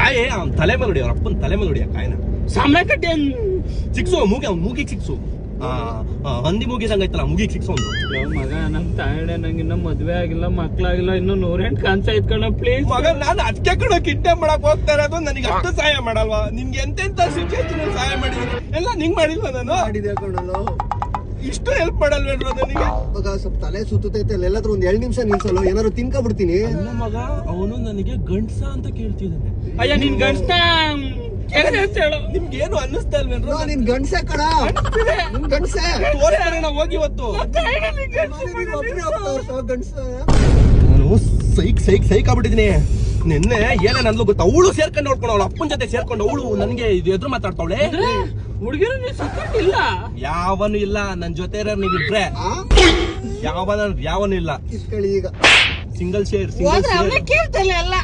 ಕಾಯಿ ಅವ್ನ ತಲೆ ಮೇಲೆ ಹೊಡಿ, ಅವ್ರ ಅಪ್ಪನ ತಲೆ ಮೇಲೆ ಹೊಡಿ ಆ ಕಾಯಿನ. ಸಾಮ್ರಾಟ್ ಕಟ್ಟಿ ಸಿಕ್ಸು ಅವ್ನ ಮೂಗಿಗೆ ಸಿಕ್ಸು. ಹಂದಿ ಮುಗಿದಂಗೈತಲ್ಲ, ಮುಗಿಗೆ ಸಿಕ್ಸು ಒಂದು. ಮಗ ನಮ್ ತಾಯಣ್ಣ ನಂಗೆ ಇನ್ನ ಮದ್ವೆ ಆಗಿಲ್ಲ, ಮಕ್ಳಾಗಿಲ್ಲ, ಇನ್ನು 108 ಕಾನ್ಸ ಇದ್ಕಣ ಪ್ಲೀಸ್. ಮಗ ನಾನು ಅದಕ್ಕೆ ಕಣ ಕಿಡ್ನಾಪ್ ಮಾಡಕ್ ಹೋಗ್ತಾ ಇರೋದು. ನನಗೆ ಅಷ್ಟು ಸಹಾಯ ಮಾಡಲ್ವಾ? ನಿಮ್ಗೆ ಎಂತೆಂತ ಸಿಚುವೇಶನ್ ಸಹಾಯ ಮಾಡಿದೀನಿ ಎಲ್ಲ ನಿಂಗ್ ಮಾಡಿಲ್ವಾ? ನಾನು ಮಾಡಿದೆ ಕಣಲು, ಇಷ್ಟು ಹೆಲ್ಪ್ ಮಾಡಲ್ವೇನ್ರೋ ನನಗೆ? ಮಗ ಸ್ವಲ್ಪ ತಲೆ ಸುತ್ತೈತೆ, ಎಲ್ಲಾದ್ರೂ ಒಂದ್ 2 ನಿಮಿಷ ನಿಲ್ಸಲ್ಲ, ಏನಾದ್ರು ತಿನ್ಕೊಬಿಡ್ತೀನಿ. ಅಲ್ಲ ಮಗ, ಅವನು ನನಗೆ ಗಂಡ್ಸ ಅಂತ ಕೇಳ್ತಿದ್ದಾನೆ. ಅಯ್ಯ ನಿನ್ ಗಂಡ್ಸ ಹೇಳು. ನಿಮ್ಗೇನು ಅನ್ನಿಸ್ತಾ ಇಲ್ವೇನ್ರೋ? ನಿನ್ ಗಂಡ್ಸೆ ಕಣ, ನಿನ್ ಗಂಡ್ಸೆ ತೋರಿಸ್ತಾನೆ ನಾವು ಹೋಗಿ ಇವತ್ತು. ಗಂಡ್ಸ ನಾನು ಸೈಕ್ ಆಗ್ಬಿಟ್ಟಿದೀನಿ. ನಿನ್ನೆ ಏನೇ ನನ್ಲು ಗೊತ್ತಾ, ಅವಳು ಸೇರ್ಕೊಂಡು ನೋಡ್ಕೊಂಡು ಅವಳು ಅಪ್ಪನ ಜೊತೆ ಸೇರ್ಕೊಂಡು ಅವಳು ನನಗೆ ಇದು ಎದುರು ಮಾತಾಡ್ತಾವಳೆ. ಹುಡುಗಿರು ಇಲ್ಲ, ಯಾವನು ಇಲ್ಲ ನನ್ ಜೊತೆ ನೀವಿಬ್ರೆ. ಯಾವನು ಇಲ್ಲ. ಇಸ್ಕಳಿ ಈಗ ಸಿಂಗಲ್ ಶೇರ್ ಕೇಳ್ತಲ್ಲ ಎಲ್ಲ